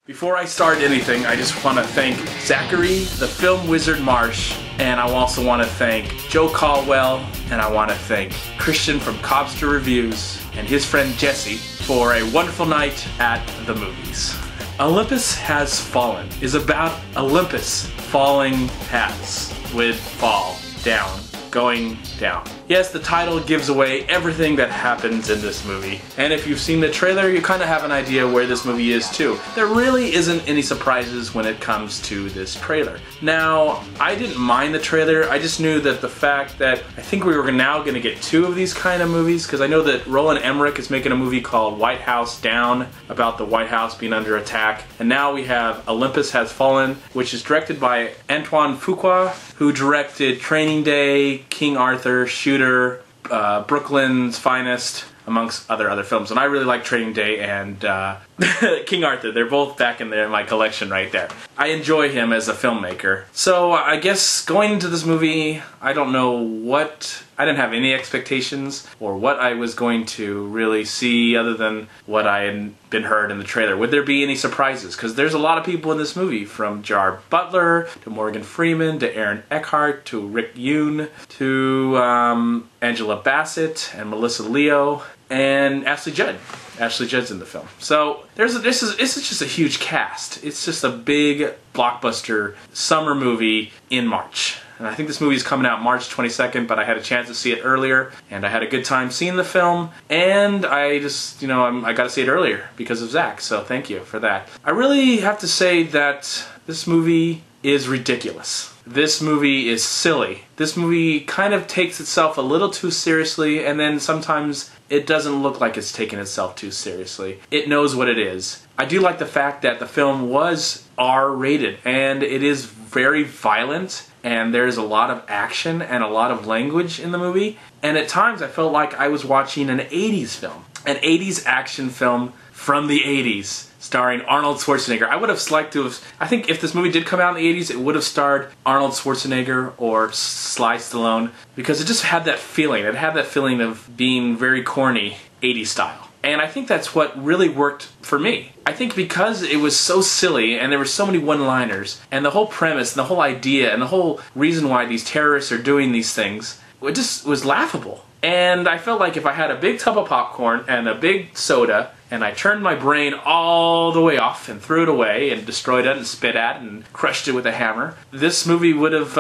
Before I start anything, I just want to thank Zachary, the film wizard Marsh, and I also want to thank Joe Caldwell, and I want to thank Christian from Cobster Reviews and his friend Jesse for a wonderful night at the movies. Olympus Has Fallen is about Olympus falling paths with fall, down, going down. Yes, the title gives away everything that happens in this movie, and if you've seen the trailer, you kind of have an idea where this movie is too. There really isn't any surprises when it comes to this trailer. Now, I didn't mind the trailer, I just knew that the fact that I think we were now going to get two of these kind of movies, because I know that Roland Emmerich is making a movie called White House Down, about the White House being under attack, and now we have Olympus Has Fallen, which is directed by Antoine Fuqua, who directed Training Day, King Arthur, Shooter, Brooklyn's Finest, amongst other films. And I really like Training Day and King Arthur. They're both back in my collection right there. I enjoy him as a filmmaker. So I guess going into this movie, I don't know what... I didn't have any expectations or what I was going to really see other than what I had been heard in the trailer. Would there be any surprises? Because there's a lot of people in this movie, from Gerard Butler to Morgan Freeman to Aaron Eckhart to Rick Yoon to Angela Bassett and Melissa Leo and Ashley Judd. Ashley Judd's in the film. So this is just a huge cast. It's just a big blockbuster summer movie in March. And I think this movie is coming out March 22nd, but I had a chance to see it earlier, and I had a good time seeing the film, and I just, you know, I got to see it earlier because of Zach, so thank you for that. I really have to say that this movie is ridiculous. This movie is silly. This movie kind of takes itself a little too seriously, and then sometimes it doesn't look like it's taking itself too seriously. It knows what it is. I do like the fact that the film was R-rated, and it is very violent, and there's a lot of action and a lot of language in the movie, and at times I felt like I was watching an 80s film. An 80s action film from the 80s, starring Arnold Schwarzenegger. I would have liked to have... I think if this movie did come out in the 80s, it would have starred Arnold Schwarzenegger or Sly Stallone, because it just had that feeling. It had that feeling of being very corny, 80s style. And I think that's what really worked for me. I think because it was so silly and there were so many one-liners and the whole premise and the whole idea and the whole reason why these terrorists are doing these things, it just was laughable. And I felt like if I had a big tub of popcorn and a big soda and I turned my brain all the way off and threw it away and destroyed it and spit at it and crushed it with a hammer, this movie would have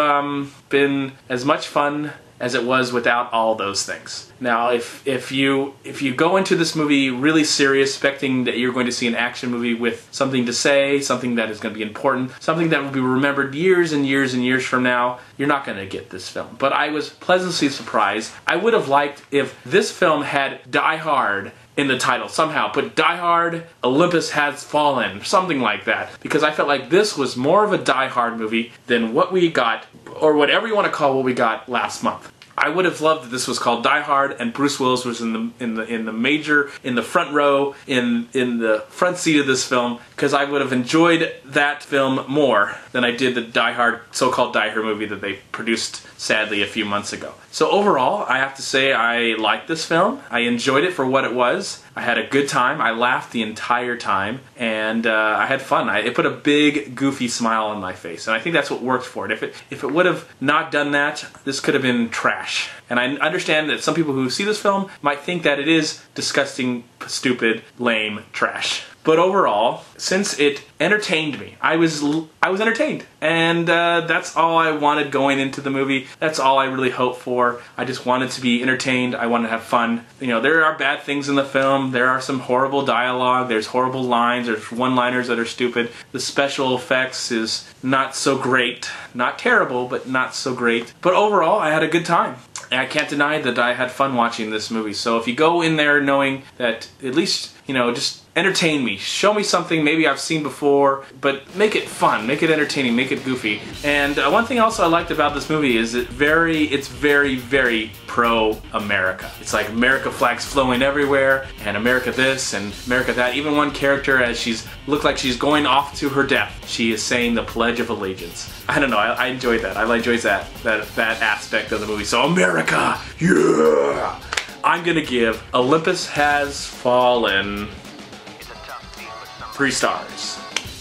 been as much fun as it was without all those things. Now, if you go into this movie really serious, expecting that you're going to see an action movie with something to say, something that is going to be important, something that will be remembered years and years and years from now, you're not going to get this film. But I was pleasantly surprised. I would have liked if this film had Die Hard in the title somehow. Put Die Hard, Olympus Has Fallen, something like that. Because I felt like this was more of a Die Hard movie than what we got, or whatever you want to call what we got last month. I would have loved that this was called Die Hard and Bruce Willis was in the front row, in the front seat of this film, because I would have enjoyed that film more than I did the Die Hard, so-called Die Hard movie that they produced sadly a few months ago. So overall, I have to say I liked this film. I enjoyed it for what it was. I had a good time. I laughed the entire time, and I had fun. It put a big, goofy smile on my face, and I think that's what worked for it. If it would have not done that, this could have been trash. And I understand that some people who see this film might think that it is disgusting, stupid, lame trash. But overall, since it entertained me, I was entertained. And that's all I wanted going into the movie. That's all I really hoped for. I just wanted to be entertained. I wanted to have fun. You know, there are bad things in the film. There are some horrible dialogue. There's horrible lines. There's one-liners that are stupid. The special effects is not so great. Not terrible, but not so great. But overall, I had a good time. And I can't deny that I had fun watching this movie. So if you go in there knowing that at least, you know, just entertain me. Show me something maybe I've seen before, but make it fun, make it entertaining, make it goofy. And one thing also I liked about this movie is it's very, very pro-America. It's like America flags flowing everywhere, and America this and America that. Even one character, as looked like she's going off to her death, she is saying the Pledge of Allegiance. I don't know, I enjoyed that. I enjoyed that aspect of the movie. So America, yeah! I'm gonna give Olympus Has Fallen 3 stars.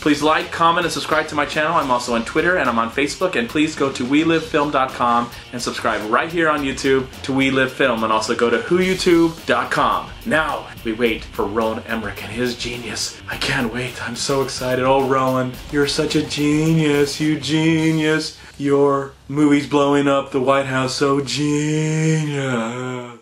Please like, comment, and subscribe to my channel. I'm also on Twitter and I'm on Facebook. And please go to WeLiveFilm.com and subscribe right here on YouTube to We Live Film, and also go to WhoYouTube.com. Now we wait for Roland Emmerich and his genius. I can't wait. I'm so excited. Oh, Roland, you're such a genius. You genius. Your movie's blowing up the White House. So genius.